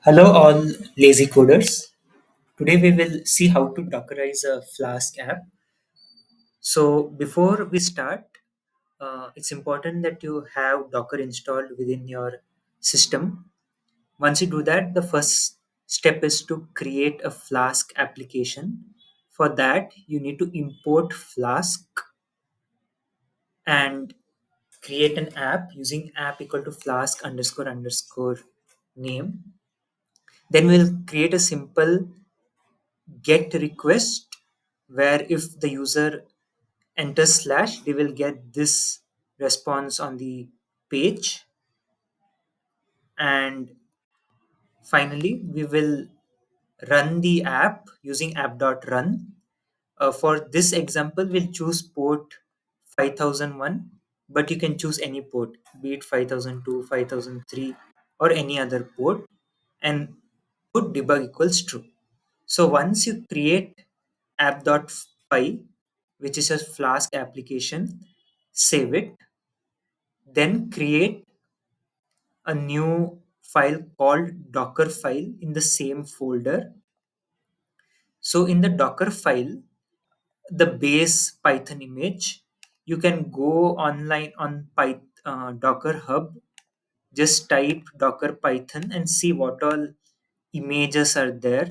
Hello, all lazy coders. Today we will see how to dockerize a Flask app. So, before we start, it's important that you have Docker installed within your system. Once you do that, the first step is to create a Flask application. For that, you need to import Flask and create an app using app equal to flask underscore underscore name. Then we'll create a simple get request where if the user enters slash they will get this response on the page, and finally we will run the app using app.run. For this example we'll choose port 5001, but you can choose any port, be it 5002, 5003, or any other port, and put debug equals true. So once you create app.py, which is a Flask application, save it, then create a new file called Docker file in the same folder. So in the Docker file, the base Python image, you can go online on Docker Hub, just type Docker Python and see what all images are there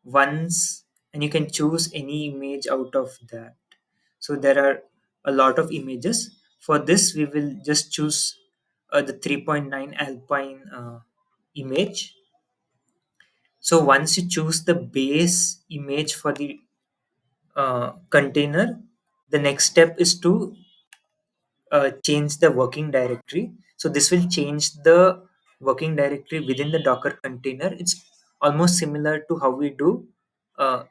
once, and you can choose any image out of that. So there are a lot of images. For this we will just choose the 3.9 alpine image. So once you choose the base image for the container, the next step is to change the working directory. So this will change the working directory within the Docker container. It's almost similar to how we do uh,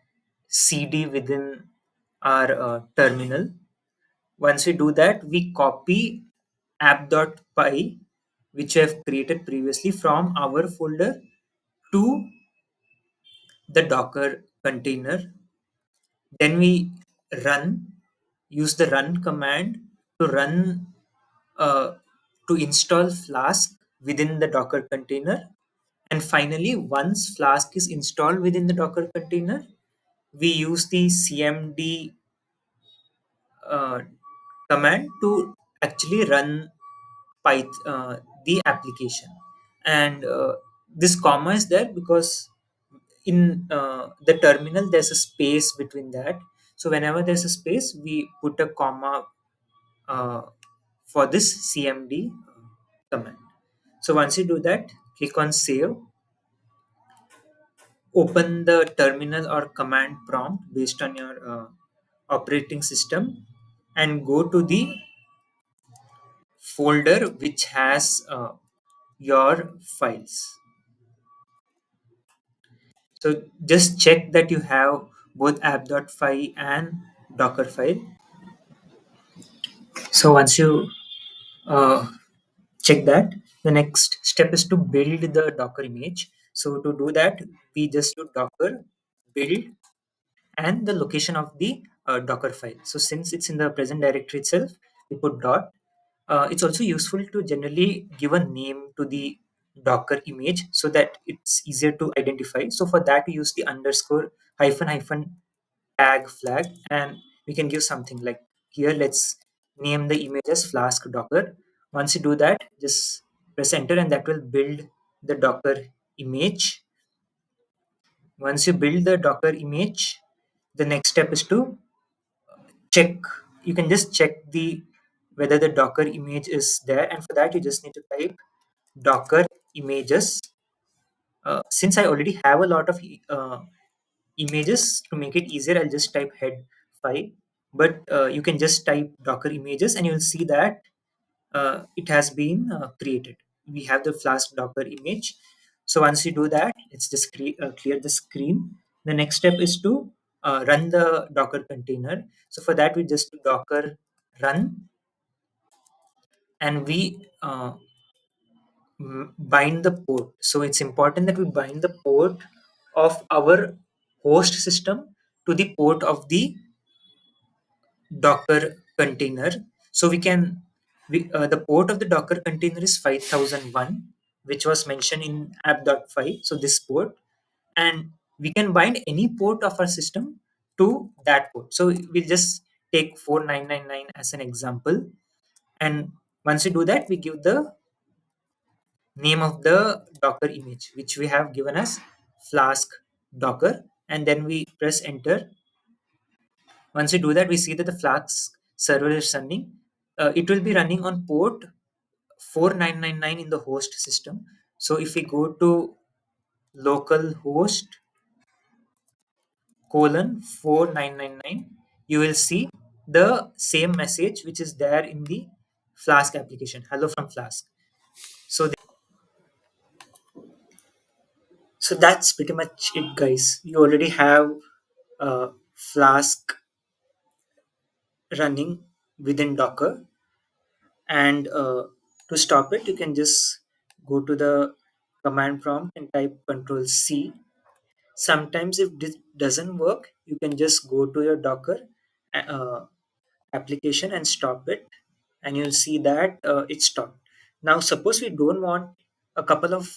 cd within our terminal. Once we do that, we copy app.py, which we have created previously, from our folder to the Docker container. Then we run, use the run command to run, uh, to install Flask within the Docker container. And finally, once Flask is installed within the Docker container, we use the cmd uh, command to actually run the application. And this comma is there because in the terminal there's a space between that. So whenever there's a space, we put a comma uh, for this cmd command. So once you do that, click on save, open the terminal or command prompt based on your operating system, and go to the folder which has your files. So just check that you have both app.py and Docker file. So once you uh, check that, the next step is to build the Docker image. So to do that, we just do Docker build and the location of the Docker file. So since it's in the present directory itself, we put dot. It's also useful to generally give a name to the Docker image so that it's easier to identify. So for that, we use the underscore hyphen hyphen tag flag, and we can give something like here. Let's name the image as Flask Docker. Once you do that, just press enter, and that will build the Docker image. Once you build the Docker image, the next step is to check. You can just check the whether the Docker image is there, and for that you just need to type Docker images. Since I already have a lot of images, to make it easier, I'll just type head file. But you can just type Docker images, and you'll see that it has been created. We have the Flask Docker image. So once you do that, it's just clear the screen. The next step is to run the Docker container. So for that, we just do Docker run, and we bind the port. So it's important that we bind the port of our host system to the port of the Docker container. So we can, the port of the Docker container is 5001, which was mentioned in app.5. So this port, and we can bind any port of our system to that port. So we'll just take 4999 as an example. And once we do that, we give the name of the Docker image, which we have given as Flask Docker. And then we press enter. Once we do that, we see that the Flask server is running. It will be running on port 4999 in the host system. So if we go to localhost colon 4999, you will see the same message which is there in the Flask application. Hello from Flask. So, so that's pretty much it, guys. You already have Flask running within Docker, and to stop it, you can just go to the command prompt and type Control C. Sometimes, if this doesn't work, you can just go to your Docker uh, application and stop it, and you'll see that it's stopped. Now, suppose we don't want a couple of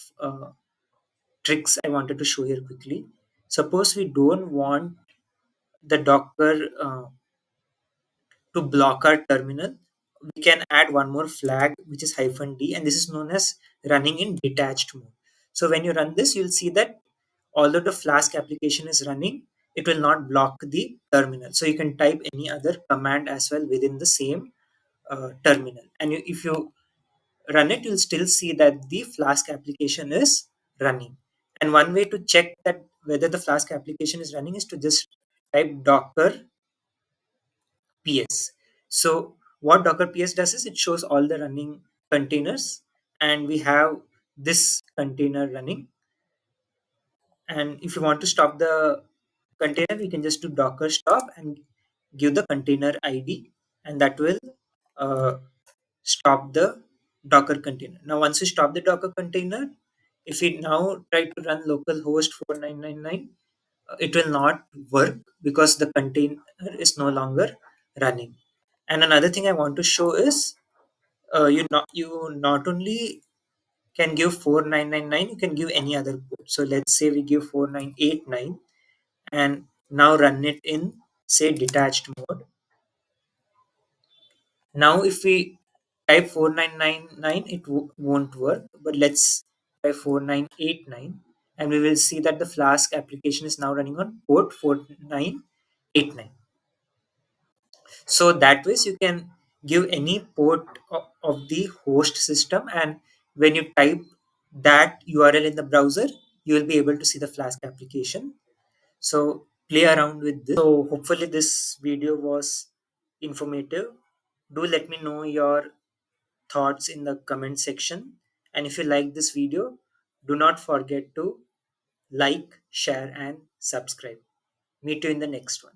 tricks I wanted to show here quickly. Suppose we don't want the Docker to block our terminal, we can add one more flag which is -d, and this is known as running in detached mode. So when you run this, you'll see that although the Flask application is running, it will not block the terminal. So you can type any other command as well within the same terminal. And if you run it, you'll still see that the Flask application is running. And one way to check that whether the Flask application is running is to just type docker ps. So what docker ps does is it shows all the running containers, and we have this container running. And if you want to stop the container, we can just do docker stop and give the container id, and that will uh, stop the Docker container. Now, once we stop the Docker container, if we now try to run localhost 4999, it will not work because the container is no longer running. And another thing I want to show is you not only can give 4999, you can give any other port. So let's say we give 4989 and now run it in, say, detached mode. Now, if we type 4999, it won't work. But let's try 4989, and we will see that the Flask application is now running on port 4989. So that ways you can give any port of the host system, and when you type that URL in the browser, you will be able to see the Flask application. So play around with this. So hopefully this video was informative. Do let me know your thoughts in the comment section. And if you like this video, do not forget to like, share, and subscribe. Meet you in the next one.